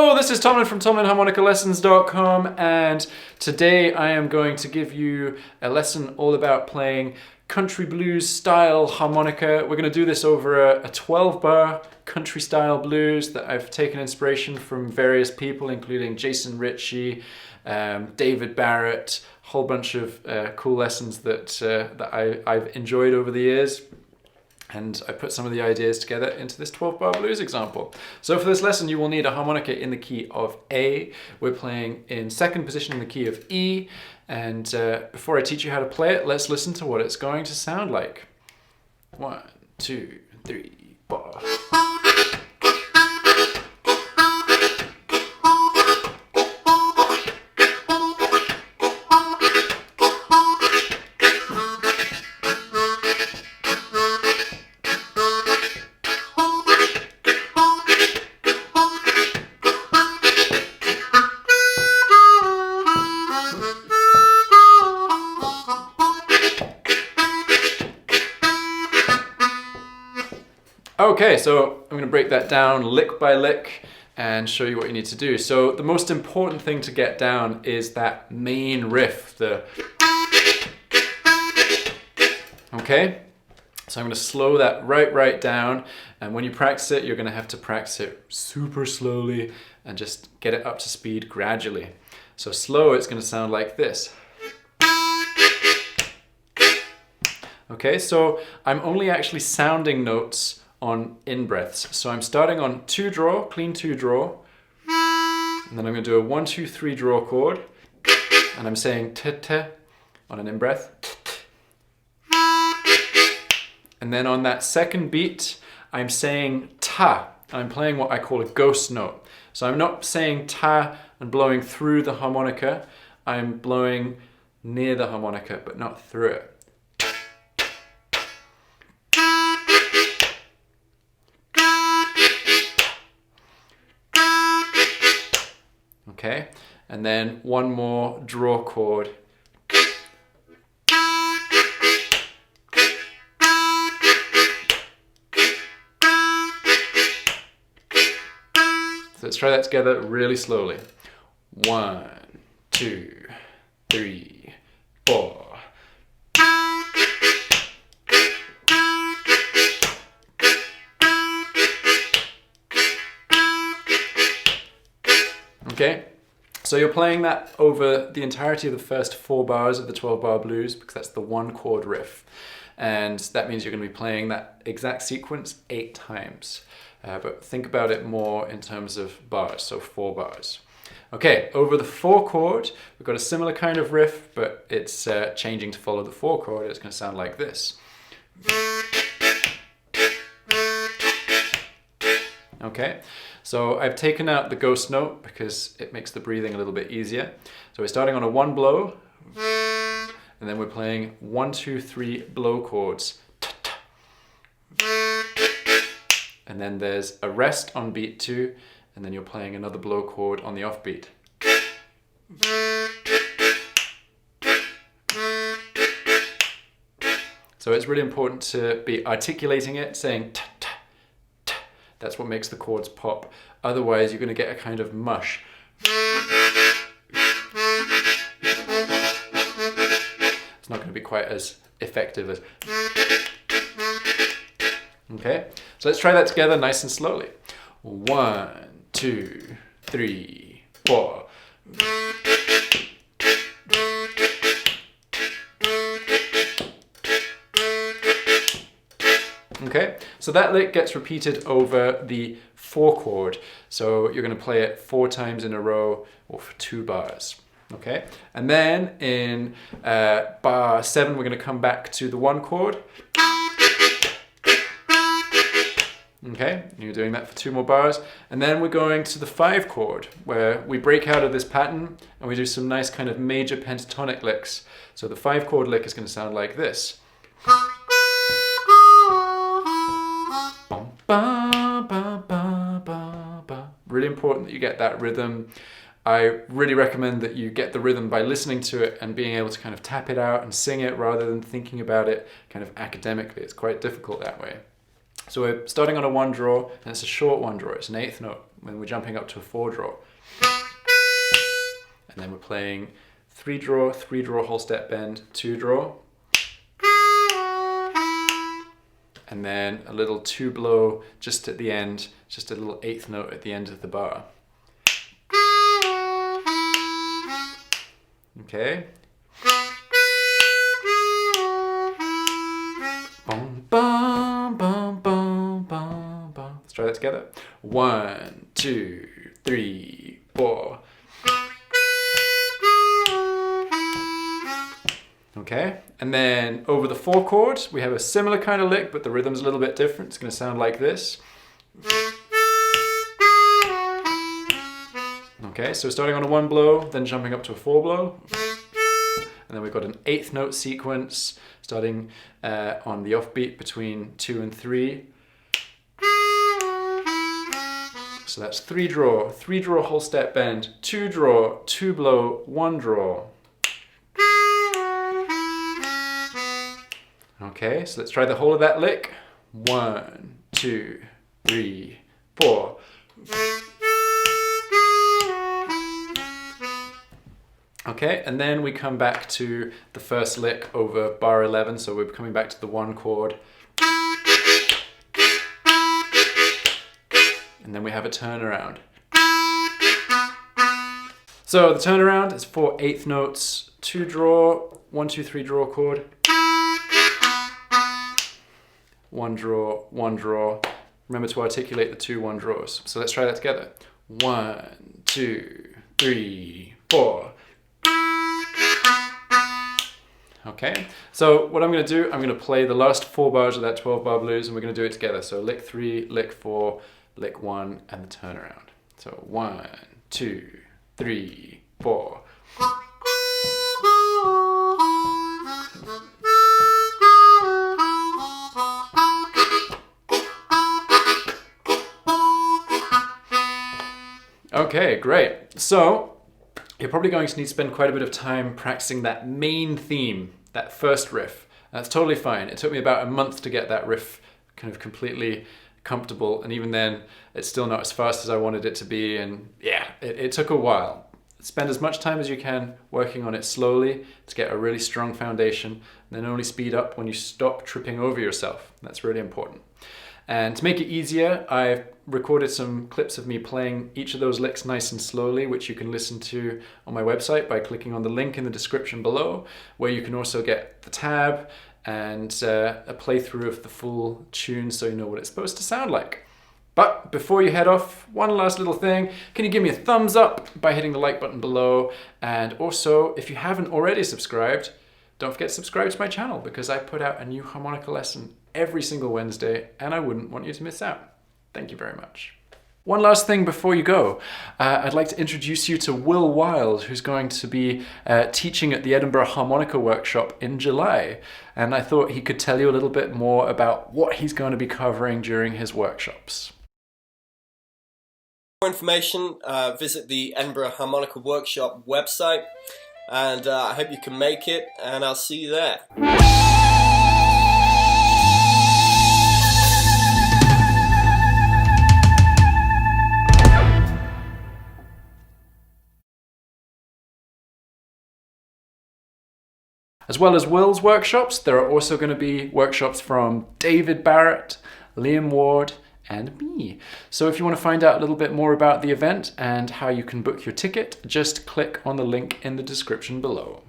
Hello, this is Tomlin from TomlinHarmonicaLessons.com, and today I am going to give you a lesson all about playing country blues style harmonica. We're going to do this over a 12-bar country style blues that I've taken inspiration from various people, including Jason Ritchie, David Barrett, a whole bunch of cool lessons that I've enjoyed over the years. And I put some of the ideas together into this 12-bar blues example. So for this lesson, you will need a harmonica in the key of A. We're playing in second position in the key of E. And before I teach you how to play it, let's listen to what it's going to sound like. 1, 2, 3, 4. Okay, so I'm going to break that down lick by lick and show you what you need to do. So the most important thing to get down is that main riff, okay? So I'm going to slow that right down, and when you practice it, you're going to have to practice it super slowly and just get it up to speed gradually. So slow, it's going to sound like this. Okay, so I'm only actually sounding notes on in-breaths. So I'm starting on 2 draw, clean 2 draw, and then I'm going to do a 1, 2, 3 draw chord, and I'm saying t-t on an in-breath. And then on that second beat, I'm saying ta, and I'm playing what I call a ghost note. So I'm not saying ta and blowing through the harmonica, I'm blowing near the harmonica, but not through it. Okay, and then one more draw chord. So let's try that together really slowly. 1, 2, 3, 4. Okay, so you're playing that over the entirety of the first 4 bars of the 12-bar blues, because that's the 1 chord riff. And that means you're going to be playing that exact sequence 8 times. But think about it more in terms of bars, so 4 bars. Okay, over the 4 chord, we've got a similar kind of riff, but it's changing to follow the 4 chord. It's going to sound like this. Okay, so I've taken out the ghost note because it makes the breathing a little bit easier. So we're starting on a 1 blow, and then we're playing 1, 2, 3 blow chords. And then there's a rest on beat 2, and then you're playing another blow chord on the off beat. So it's really important to be articulating it, saying ta ta. That's what makes the chords pop. Otherwise, you're going to get a kind of mush. It's not going to be quite as effective as... Okay, so let's try that together nice and slowly. 1, 2, 3, 4. Okay, so that lick gets repeated over the 4 chord. So you're going to play it 4 times in a row or for 2 bars. Okay, and then in bar 7, we're going to come back to the 1 chord. Okay, you're doing that for 2 more bars. And then we're going to the 5 chord, where we break out of this pattern and we do some nice kind of major pentatonic licks. So the 5 chord lick is going to sound like this. Ba, ba, ba, ba, ba. Really important that you get that rhythm. I really recommend that you get the rhythm by listening to it and being able to kind of tap it out and sing it rather than thinking about it kind of academically. It's quite difficult that way. So we're starting on a 1 draw, and it's a short 1 draw. It's an 8th note. when we're jumping up to a 4 draw. And then we're playing 3 draw, 3 draw whole step bend, 2 draw. And then a little 2 blow just at the end, just a little 8th note at the end of the bar. Okay. Bum, bum, bum, bum, bum, bum. Let's try that together. 1, 2, 3, 4. Okay, and then over the 4 chord, we have a similar kind of lick, but the rhythm's a little bit different. It's going to sound like this. Okay, so starting on a 1 blow, then jumping up to a 4 blow. And then we've got an 8th note sequence, starting on the offbeat between 2 and 3. So that's 3 draw, 3 draw whole step bend, 2 draw, 2 blow, 1 draw. Okay, so let's try the whole of that lick. 1, 2, 3, 4. Okay, and then we come back to the first lick over bar 11, so we're coming back to the 1 chord. And then we have a turnaround. So the turnaround is 4 8th notes, 2 draw, 1, 2, 3 draw chord. 1 draw, 1 draw. Remember to articulate the 2 1 draws. So let's try that together. 1, 2, 3, 4. Okay, so what I'm going to do, I'm going to play the last 4 bars of that 12 bar blues, and we're going to do it together. So lick 3, lick 4, lick 1, and the turnaround. So 1, 2, 3, 4. Okay, great. So you're probably going to need to spend quite a bit of time practicing that main theme, that first riff. That's totally fine. It took me about a month to get that riff kind of completely comfortable, and even then it's still not as fast as I wanted it to be, and yeah, it took a while. Spend as much time as you can working on it slowly to get a really strong foundation, and then only speed up when you stop tripping over yourself. That's really important. And to make it easier, I've recorded some clips of me playing each of those licks nice and slowly, which you can listen to on my website by clicking on the link in the description below, where you can also get the tab and a playthrough of the full tune so you know what it's supposed to sound like. But before you head off, one last little thing. Can you give me a thumbs up by hitting the like button below? And also, if you haven't already subscribed, don't forget to subscribe to my channel, because I put out a new harmonica lesson every single Wednesday, and I wouldn't want you to miss out. Thank you very much. One last thing before you go. I'd like to introduce you to Will Wild, who's going to be teaching at the Edinburgh Harmonica Workshop in July. And I thought he could tell you a little bit more about what he's going to be covering during his workshops. For more information, visit the Edinburgh Harmonica Workshop website, and I hope you can make it, and I'll see you there. As well as Will's workshops, there are also going to be workshops from David Barrett, Liam Ward, and me. So if you want to find out a little bit more about the event and how you can book your ticket, just click on the link in the description below.